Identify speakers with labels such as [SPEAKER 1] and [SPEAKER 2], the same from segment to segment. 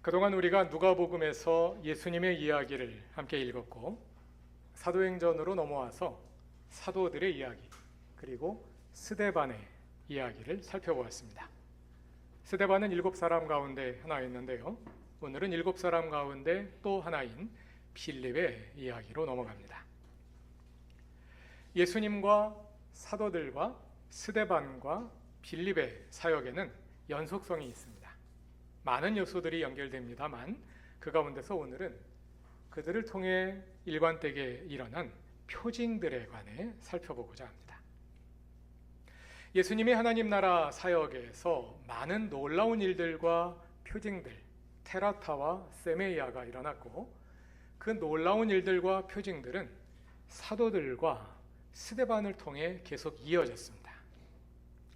[SPEAKER 1] 그동안 우리가 누가복음에서 예수님의 이야기를 함께 읽었고 사도행전으로 넘어와서 사도들의 이야기 그리고 스데반의 이야기를 살펴보았습니다. 스데반은 7사람 가운데 하나였는데요. 오늘은 7사람 가운데 또 하나인 빌립의 이야기로 넘어갑니다. 예수님과 사도들과 스데반과 빌립의 사역에는 연속성이 있습니다. 많은 요소들이 연결됩니다만 그 가운데서 오늘은 그들을 통해 일관되게 일어난 표징들에 관해 살펴보고자 합니다. 예수님의 하나님 나라 사역에서 많은 놀라운 일들과 표징들, 테라타와 세메이아가 일어났고 그 놀라운 일들과 표징들은 사도들과 스데반을 통해 계속 이어졌습니다.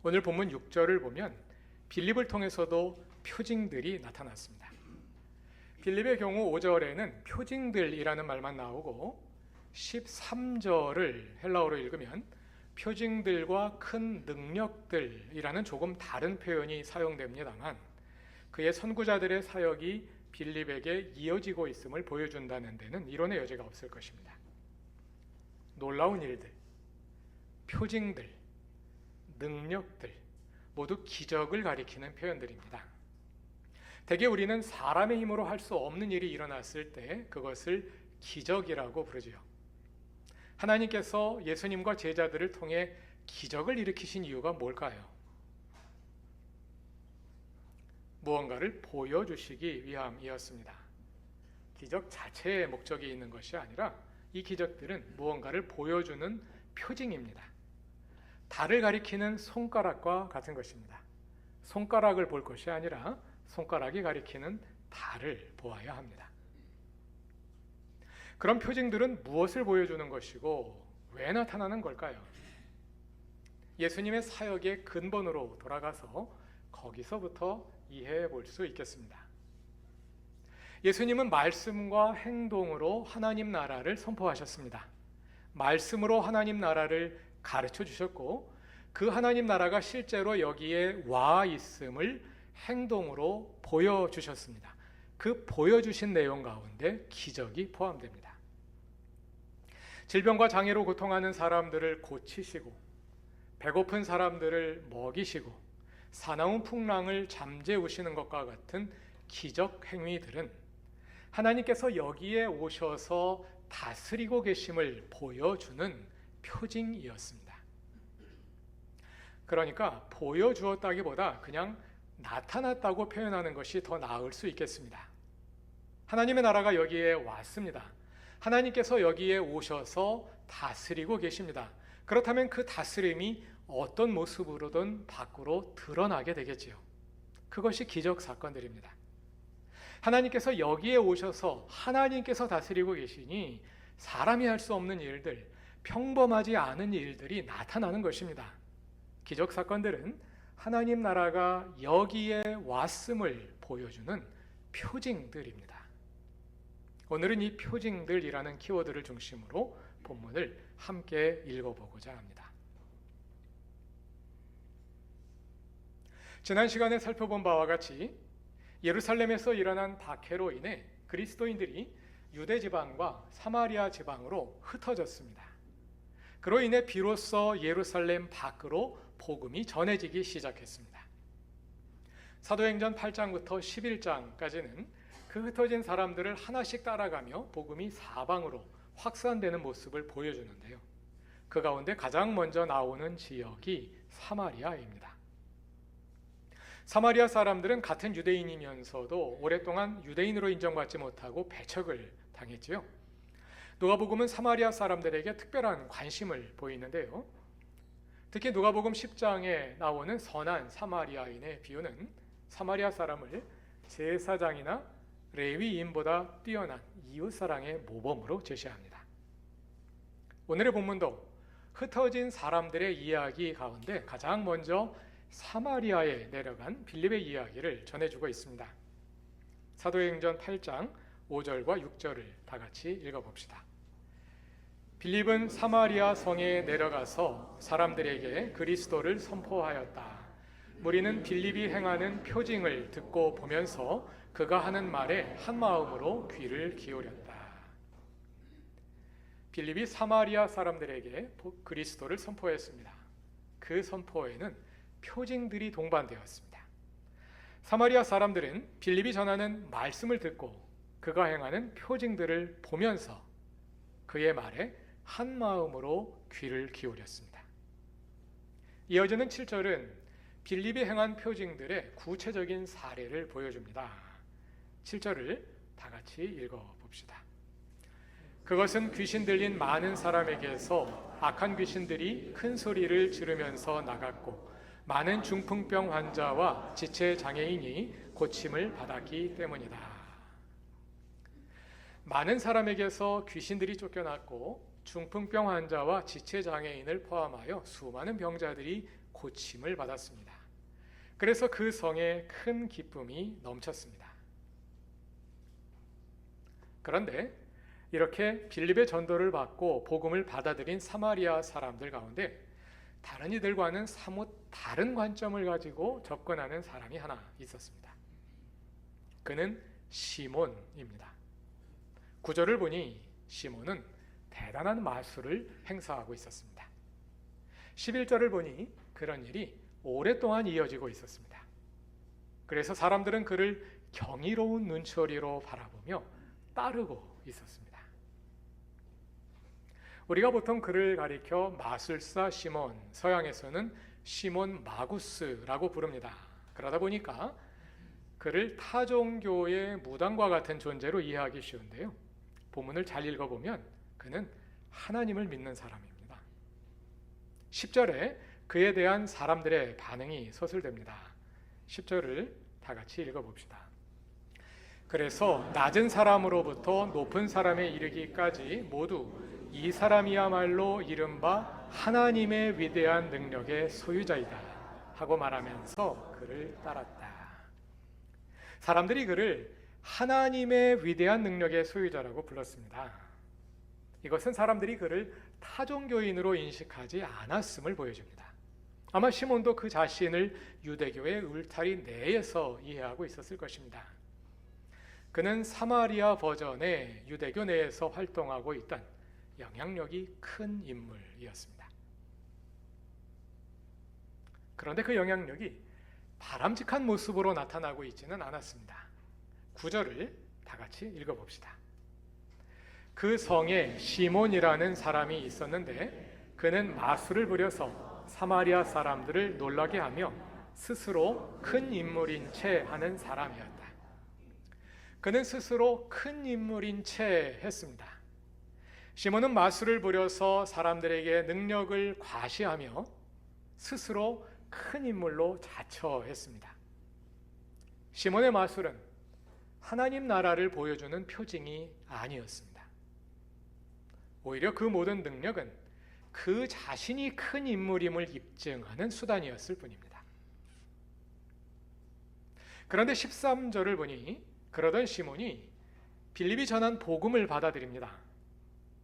[SPEAKER 1] 오늘 본문 6절을 보면 빌립을 통해서도 표징들이 나타났습니다. 빌립의 경우 5절에는 표징들이라는 말만 나오고 13절을 헬라어로 읽으면 표징들과 큰 능력들이라는 조금 다른 표현이 사용됩니다만 그의 선구자들의 사역이 빌립에게 이어지고 있음을 보여준다는 데는 이론의 여지가 없을 것입니다. 놀라운 일들, 표징들, 능력들 모두 기적을 가리키는 표현들입니다. 대개 우리는 사람의 힘으로 할 수 없는 일이 일어났을 때 그것을 기적이라고 부르지요. 하나님께서 예수님과 제자들을 통해 기적을 일으키신 이유가 뭘까요? 무언가를 보여주시기 위함이었습니다. 기적 자체의 목적이 있는 것이 아니라 이 기적들은 무언가를 보여주는 표징입니다. 달을 가리키는 손가락과 같은 것입니다. 손가락을 볼 것이 아니라 손가락이 가리키는 달을 보아야 합니다. 그런 표징들은 무엇을 보여주는 것이고 왜 나타나는 걸까요? 예수님의 사역의 근본으로 돌아가서 거기서부터 이해해 볼 수 있겠습니다. 예수님은 말씀과 행동으로 하나님 나라를 선포하셨습니다. 말씀으로 하나님 나라를 가르쳐 주셨고 그 하나님 나라가 실제로 여기에 와 있음을 행동으로 보여주셨습니다. 그 보여주신 내용 가운데 기적이 포함됩니다. 질병과 장애로 고통하는 사람들을 고치시고 배고픈 사람들을 먹이시고 사나운 풍랑을 잠재우시는 것과 같은 기적 행위들은 하나님께서 여기에 오셔서 다스리고 계심을 보여주는 표징이었습니다. 그러니까 보여주었다기보다 그냥 나타났다고 표현하는 것이 더 나을 수 있겠습니다. 하나님의 나라가 여기에 왔습니다. 하나님께서 여기에 오셔서 다스리고 계십니다. 그렇다면 그 다스림이 어떤 모습으로든 밖으로 드러나게 되겠지요. 그것이 기적 사건들입니다. 하나님께서 여기에 오셔서 하나님께서 다스리고 계시니 사람이 할 수 없는 일들, 평범하지 않은 일들이 나타나는 것입니다. 기적 사건들은 하나님 나라가 여기에 왔음을 보여주는 표징들입니다. 오늘은 이 표징들이라는 키워드를 중심으로 본문을 함께 읽어보고자 합니다. 지난 시간에 살펴본 바와 같이 예루살렘에서 일어난 박해로 인해 그리스도인들이 유대 지방과 사마리아 지방으로 흩어졌습니다. 그로 인해 비로소 예루살렘 밖으로 복음이 전해지기 시작했습니다. 사도행전 8장부터 11장까지는 그 흩어진 사람들을 하나씩 따라가며 복음이 사방으로 확산되는 모습을 보여주는데요. 그 가운데 가장 먼저 나오는 지역이 사마리아입니다. 사마리아 사람들은 같은 유대인이면서도 오랫동안 유대인으로 인정받지 못하고 배척을 당했지요. 누가복음은 사마리아 사람들에게 특별한 관심을 보이는데요. 특히 누가복음 10장에 나오는 선한 사마리아인의 비유는 사마리아 사람을 제사장이나 레위인보다 뛰어난 이웃사랑의 모범으로 제시합니다. 오늘의 본문도 흩어진 사람들의 이야기 가운데 가장 먼저 사마리아에 내려간 빌립의 이야기를 전해주고 있습니다. 사도행전 8장 5절과 6절을 다 같이 읽어봅시다. 빌립은 사마리아 성에 내려가서 사람들에게 그리스도를 선포하였다. 무리는 빌립이 행하는 표징을 듣고 보면서 그가 하는 말에 한 마음으로 귀를 기울였다. 빌립이 사마리아 사람들에게 그리스도를 선포했습니다. 그 선포에는 표징들이 동반되었습니다. 사마리아 사람들은 빌립이 전하는 말씀을 듣고 그가 행하는 표징들을 보면서 그의 말에 한 마음으로 귀를 기울였습니다. 이어지는 7절은 빌립이 행한 표징들의 구체적인 사례를 보여줍니다. 7절을 다 같이 읽어봅시다. 그것은 귀신 들린 많은 사람에게서 악한 귀신들이 큰 소리를 지르면서 나갔고 많은 중풍병 환자와 지체 장애인이 고침을 받았기 때문이다. 많은 사람에게서 귀신들이 쫓겨났고 중풍병 환자와 지체 장애인을 포함하여 수많은 병자들이 고침을 받았습니다. 그래서 그 성에 큰 기쁨이 넘쳤습니다. 그런데 이렇게 빌립의 전도를 받고 복음을 받아들인 사마리아 사람들 가운데 다른 이들과는 사뭇 다른 관점을 가지고 접근하는 사람이 하나 있었습니다. 그는 시몬입니다. 구절을 보니 시몬은 대단한 마술을 행사하고 있었습니다. 11절을 보니 그런 일이 오랫동안 이어지고 있었습니다. 그래서 사람들은 그를 경이로운 눈초리로 바라보며 따르고 있었습니다. 우리가 보통 그를 가리켜 마술사 시몬, 서양에서는 시몬 마구스라고 부릅니다. 그러다 보니까 그를 타 종교의 무당과 같은 존재로 이해하기 쉬운데요. 본문을 잘 읽어보면 그는 하나님을 믿는 사람입니다. 10절에 그에 대한 사람들의 반응이 서술됩니다. 10절을 다 같이 읽어봅시다. 그래서 낮은 사람으로부터 높은 사람에 이르기까지 모두 이 사람이야말로 이른바 하나님의 위대한 능력의 소유자이다 하고 말하면서 그를 따랐다. 사람들이 그를 하나님의 위대한 능력의 소유자라고 불렀습니다. 이것은 사람들이 그를 타종교인으로 인식하지 않았음을 보여줍니다. 아마 시몬도 그 자신을 유대교의 울타리 내에서 이해하고 있었을 것입니다. 그는 사마리아 버전의 유대교 내에서 활동하고 있던 영향력이 큰 인물이었습니다. 그런데 그 영향력이 바람직한 모습으로 나타나고 있지는 않았습니다. 9절을 다 같이 읽어봅시다. 그 성에 시몬이라는 사람이 있었는데 그는 마술을 부려서 사마리아 사람들을 놀라게 하며 스스로 큰 인물인 채 하는 사람이었다. 그는 스스로 큰 인물인 채 했습니다. 시몬은 마술을 부려서 사람들에게 능력을 과시하며 스스로 큰 인물로 자처했습니다. 시몬의 마술은 하나님 나라를 보여주는 표징이 아니었습니다. 오히려 그 모든 능력은 그 자신이 큰 인물임을 입증하는 수단이었을 뿐입니다. 그런데 13절을 보니 그러던 시몬이 빌립이 전한 복음을 받아들입니다.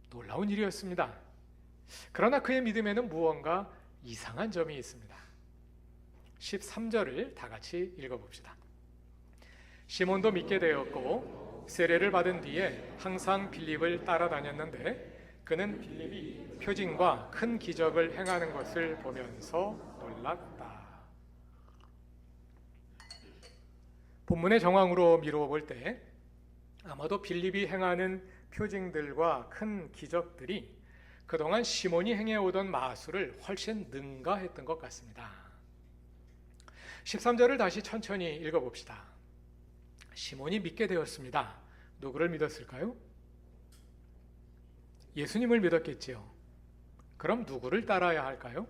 [SPEAKER 1] 놀라운 일이었습니다. 그러나 그의 믿음에는 무언가 이상한 점이 있습니다. 13절을 다 같이 읽어봅시다. 시몬도 믿게 되었고 세례를 받은 뒤에 항상 빌립을 따라다녔는데 그는 빌립이 표징과 큰 기적을 행하는 것을 보면서 놀랐다. 본문의 정황으로 미루어 볼 때 아마도 빌립이 행하는 표징들과 큰 기적들이 그동안 시몬이 행해오던 마술을 훨씬 능가했던 것 같습니다. 13절을 다시 천천히 읽어봅시다. 시몬이 믿게 되었습니다. 누구를 믿었을까요? 예수님을 믿었겠지요. 그럼 누구를 따라야 할까요?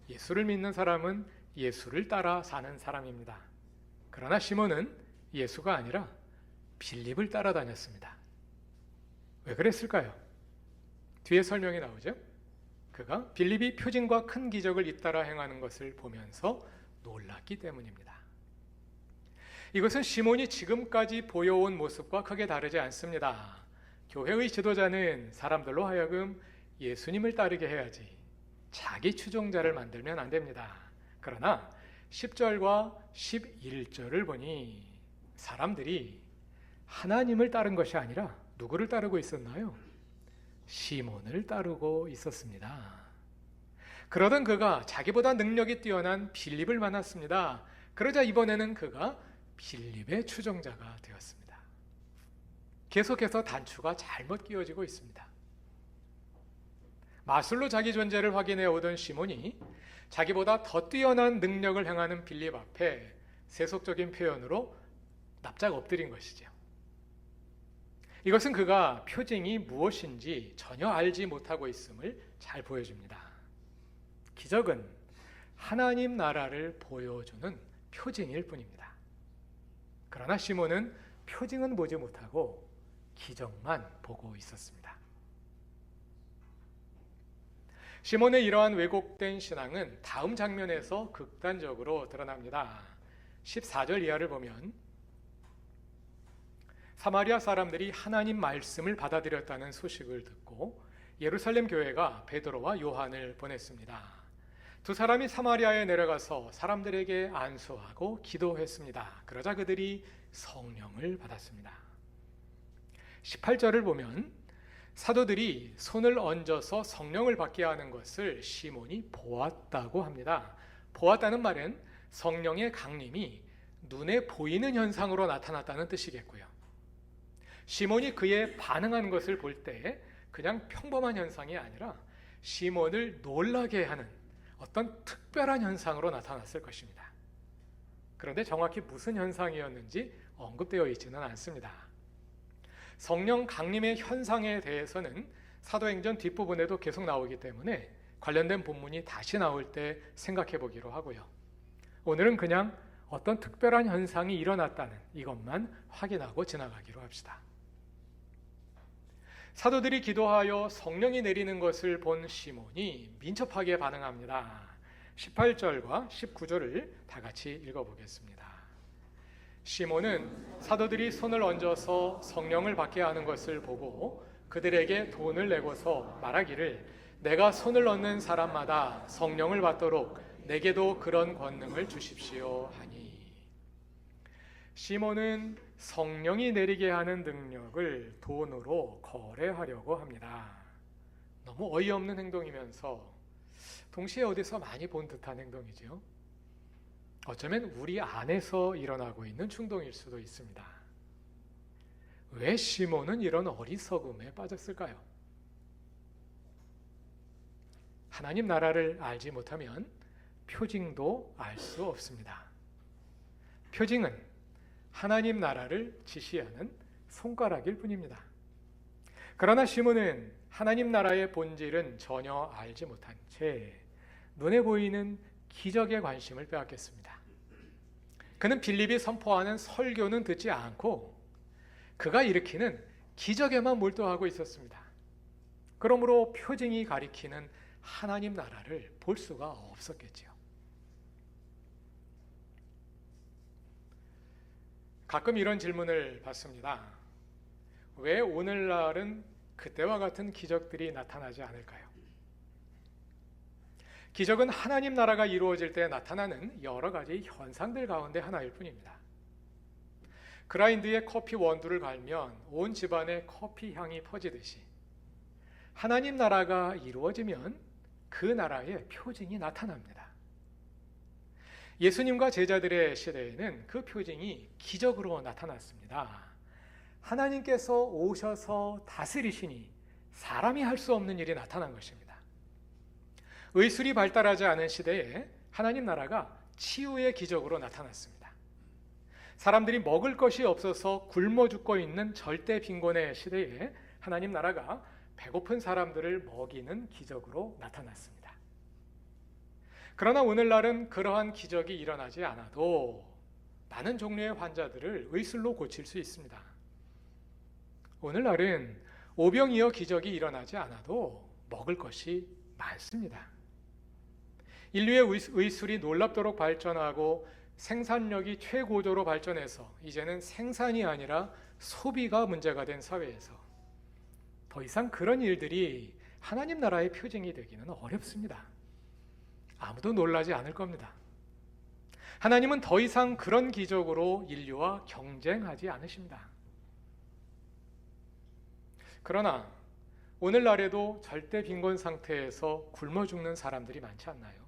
[SPEAKER 1] 예수를 믿는 사람은 예수를 따라 사는 사람입니다. 그러나 시몬은 예수가 아니라 빌립을 따라다녔습니다. 왜 그랬을까요? 뒤에 설명이 나오죠. 그가 빌립이 표징과 큰 기적을 잇따라 행하는 것을 보면서 놀랐기 때문입니다. 이것은 시몬이 지금까지 보여온 모습과 크게 다르지 않습니다. 교회의 지도자는 사람들로 하여금 예수님을 따르게 해야지 자기 추종자를 만들면 안 됩니다. 그러나 10절과 11절을 보니 사람들이 하나님을 따른 것이 아니라 누구를 따르고 있었나요? 시몬을 따르고 있었습니다. 그러던 그가 자기보다 능력이 뛰어난 빌립을 만났습니다. 그러자 이번에는 그가 빌립의 추종자가 되었습니다. 계속해서 단추가 잘못 끼워지고 있습니다. 마술로 자기 존재를 확인해 오던 시몬이 자기보다 더 뛰어난 능력을 행하는 빌립 앞에 세속적인 표현으로 납작 엎드린 것이죠. 이것은 그가 표징이 무엇인지 전혀 알지 못하고 있음을 잘 보여줍니다. 기적은 하나님 나라를 보여주는 표징일 뿐입니다. 그러나 시몬은 표징은 보지 못하고 기적만 보고 있었습니다. 시몬의 이러한 왜곡된 신앙은 다음 장면에서 극단적으로 드러납니다. 14절 이하를 보면 사마리아 사람들이 하나님 말씀을 받아들였다는 소식을 듣고 예루살렘 교회가 베드로와 요한을 보냈습니다. 두 사람이 사마리아에 내려가서 사람들에게 안수하고 기도했습니다. 그러자 그들이 성령을 받았습니다. 18절을 보면 사도들이 손을 얹어서 성령을 받게 하는 것을 시몬이 보았다고 합니다. 보았다는 말은 성령의 강림이 눈에 보이는 현상으로 나타났다는 뜻이겠고요. 시몬이 그에 반응한 것을 볼 때 그냥 평범한 현상이 아니라 시몬을 놀라게 하는 어떤 특별한 현상으로 나타났을 것입니다. 그런데 정확히 무슨 현상이었는지 언급되어 있지는 않습니다. 성령 강림의 현상에 대해서는 사도행전 뒷부분에도 계속 나오기 때문에 관련된 본문이 다시 나올 때 생각해 보기로 하고요. 오늘은 그냥 어떤 특별한 현상이 일어났다는 이것만 확인하고 지나가기로 합시다. 사도들이 기도하여 성령이 내리는 것을 본 시몬이 민첩하게 반응합니다. 18절과 19절을 다 같이 읽어보겠습니다. 시몬은 사도들이 손을 얹어서 성령을 받게 하는 것을 보고 그들에게 돈을 내고서 말하기를 내가 손을 얹는 사람마다 성령을 받도록 내게도 그런 권능을 주십시오 하니 시몬은 성령이 내리게 하는 능력을 돈으로 거래하려고 합니다. 너무 어이없는 행동이면서 동시에 어디서 많이 본 듯한 행동이죠. 어쩌면 우리 안에서 일어나고 있는 충동일 수도 있습니다. 왜 시몬은 이런 어리석음에 빠졌을까요? 하나님 나라를 알지 못하면 표징도 알 수 없습니다. 표징은 하나님 나라를 지시하는 손가락일 뿐입니다. 그러나 시몬은 하나님 나라의 본질은 전혀 알지 못한 채 눈에 보이는 기적에 관심을 빼앗겼습니다. 그는 빌립이 선포하는 설교는 듣지 않고 그가 일으키는 기적에만 몰두하고 있었습니다. 그러므로 표징이 가리키는 하나님 나라를 볼 수가 없었겠지요. 가끔 이런 질문을 받습니다. 왜 오늘날은 그때와 같은 기적들이 나타나지 않을까요? 기적은 하나님 나라가 이루어질 때 나타나는 여러 가지 현상들 가운데 하나일 뿐입니다. 그라인드에 커피 원두를 갈면 온 집안에 커피 향이 퍼지듯이 하나님 나라가 이루어지면 그 나라의 표징이 나타납니다. 예수님과 제자들의 시대에는 그 표징이 기적으로 나타났습니다. 하나님께서 오셔서 다스리시니 사람이 할 수 없는 일이 나타난 것입니다. 의술이 발달하지 않은 시대에 하나님 나라가 치유의 기적으로 나타났습니다. 사람들이 먹을 것이 없어서 굶어 죽고 있는 절대 빈곤의 시대에 하나님 나라가 배고픈 사람들을 먹이는 기적으로 나타났습니다. 그러나 오늘날은 그러한 기적이 일어나지 않아도 많은 종류의 환자들을 의술로 고칠 수 있습니다. 오늘날은 오병이어 기적이 일어나지 않아도 먹을 것이 많습니다. 인류의 의술이 놀랍도록 발전하고 생산력이 최고조로 발전해서 이제는 생산이 아니라 소비가 문제가 된 사회에서 더 이상 그런 일들이 하나님 나라의 표징이 되기는 어렵습니다. 아무도 놀라지 않을 겁니다. 하나님은 더 이상 그런 기적으로 인류와 경쟁하지 않으십니다. 그러나 오늘날에도 절대 빈곤 상태에서 굶어 죽는 사람들이 많지 않나요?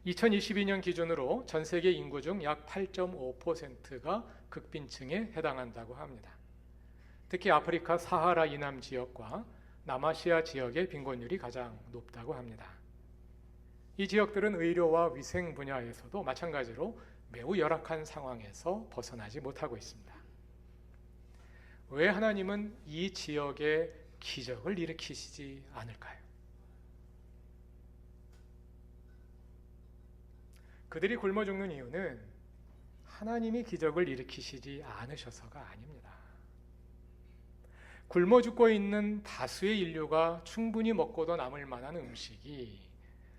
[SPEAKER 1] 2022년 기준으로 전 세계 인구 중 약 8.5%가 극빈층에 해당한다고 합니다. 특히 아프리카 사하라 이남 지역과 남아시아 지역의 빈곤율이 가장 높다고 합니다. 이 지역들은 의료와 위생 분야에서도 마찬가지로 매우 열악한 상황에서 벗어나지 못하고 있습니다. 왜 하나님은 이 지역에 기적을 일으키시지 않을까요? 그들이 굶어 죽는 이유는 하나님이 기적을 일으키시지 않으셔서가 아닙니다. 굶어 죽고 있는 다수의 인류가 충분히 먹고도 남을 만한 음식이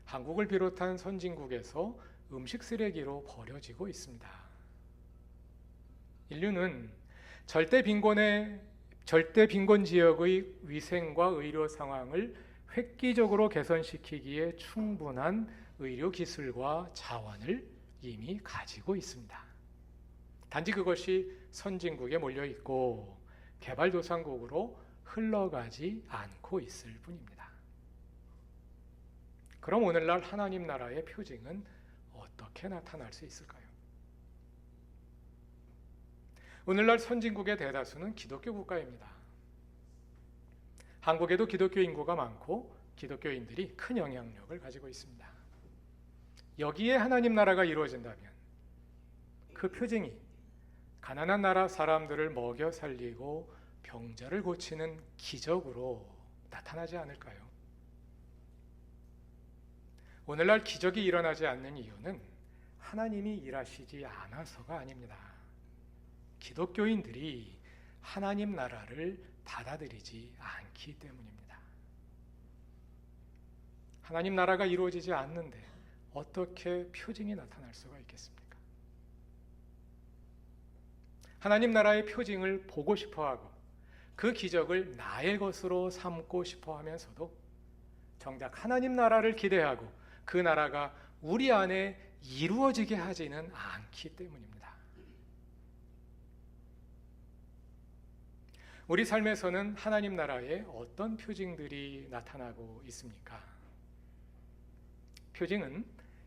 [SPEAKER 1] 한국을 비롯한 선진국에서 음식 쓰레기로 버려지고 있습니다. 인류는 절대 빈곤 지역의 위생과 의료 상황을 획기적으로 개선시키기에 충분한 의료 기술과 자원을 이미 가지고 있습니다. 단지 그것이 선진국에 몰려 있고 개발도상국으로 흘러가지 않고 있을 뿐입니다. 그럼 오늘날 하나님 나라의 표징은 어떻게 나타날 수 있을까요? 오늘날 선진국의 대다수는 기독교 국가입니다. 한국에도 기독교 인구가 많고 기독교인들이 큰 영향력을 가지고 있습니다. 여기에 하나님 나라가 이루어진다면 그 표징이 가난한 나라 사람들을 먹여 살리고 병자를 고치는 기적으로 나타나지 않을까요? 오늘날 기적이 일어나지 않는 이유는 하나님이 일하시지 않아서가 아닙니다. 기독교인들이 하나님 나라를 받아들이지 않기 때문입니다. 하나님 나라가 이루어지지 않는데 어떻게 표징이 나타날 수가 있겠습니까? 하나님 나라의 표징을 보고 싶어하고 그 기적을 나의 것으로 삼고 싶어하면서도 정작 하나님 나라를 기대하고 그 나라가 우리 안에 이루어지게 하지는 않기 때문입니다. 우리 삶에서는 하나님 나라에 어떤 표징들이 나타나고 있습니까? 표징은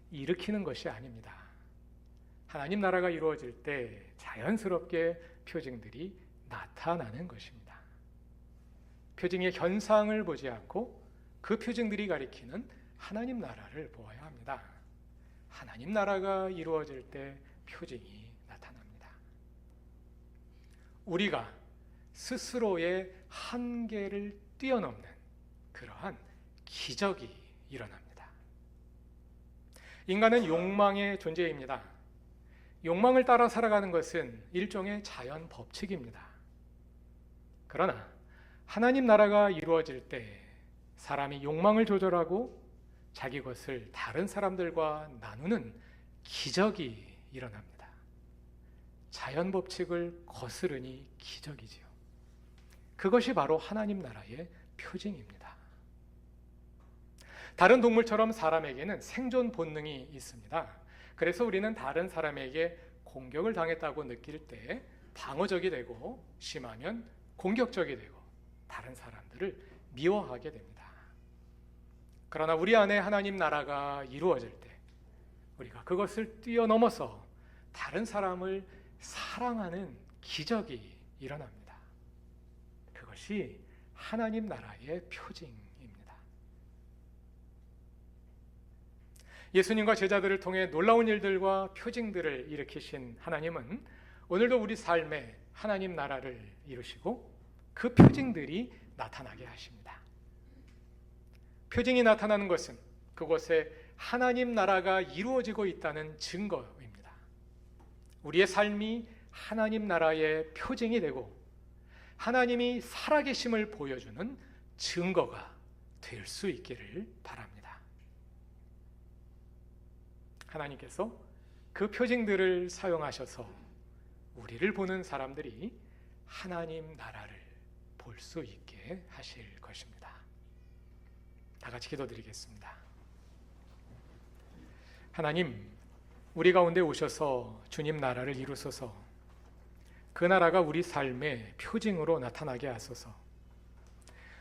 [SPEAKER 1] 일으키는 것이 아닙니다. 하나님 나라가 이루어질 때 자연스럽게 표징들이 나타나는 것입니다. 표징의 현상을 보지 않고 그 표징들이 가리키는 하나님 나라를 보아야 합니다. 하나님 나라가 이루어질 때 표징이 나타납니다. 우리가 스스로의 한계를 뛰어넘는 그러한 기적이 일어납니다. 인간은 욕망의 존재입니다. 욕망을 따라 살아가는 것은 일종의 자연 법칙입니다. 그러나 하나님 나라가 이루어질 때 사람이 욕망을 조절하고 자기 것을 다른 사람들과 나누는 기적이 일어납니다. 자연 법칙을 거스르니 기적이지요. 그것이 바로 하나님 나라의 표징입니다. 다른 동물처럼 사람에게는 생존 본능이 있습니다. 그래서 우리는 다른 사람에게 공격을 당했다고 느낄 때 방어적이 되고 심하면 공격적이 되고 다른 사람들을 미워하게 됩니다. 그러나 우리 안에 하나님 나라가 이루어질 때 우리가 그것을 뛰어넘어서 다른 사람을 사랑하는 기적이 일어납니다. 그것이 하나님 나라의 표징입니다. 예수님과 제자들을 통해 놀라운 일들과 표징들을 일으키신 하나님은 오늘도 우리 삶에 하나님 나라를 이루시고 그 표징들이 나타나게 하십니다. 표징이 나타나는 것은 그곳에 하나님 나라가 이루어지고 있다는 증거입니다. 우리의 삶이 하나님 나라의 표징이 되고 하나님이 살아계심을 보여주는 증거가 될 수 있기를 바랍니다. 하나님께서 그 표징들을 사용하셔서 우리를 보는 사람들이 하나님 나라를 볼 수 있게 하실 것입니다. 다 같이 기도드리겠습니다. 하나님, 우리 가운데 오셔서 주님 나라를 이루소서. 그 나라가 우리 삶의 표징으로 나타나게 하소서.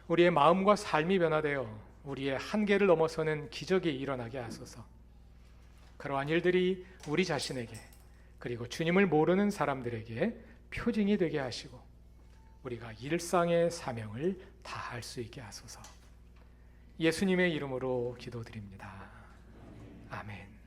[SPEAKER 1] 우리의 마음과 삶이 변화되어 우리의 한계를 넘어서는 기적이 일어나게 하소서. 그러한 일들이 우리 자신에게 그리고 주님을 모르는 사람들에게 표징이 되게 하시고 우리가 일상의 사명을 다할 수 있게 하소서. 예수님의 이름으로 기도드립니다. 아멘.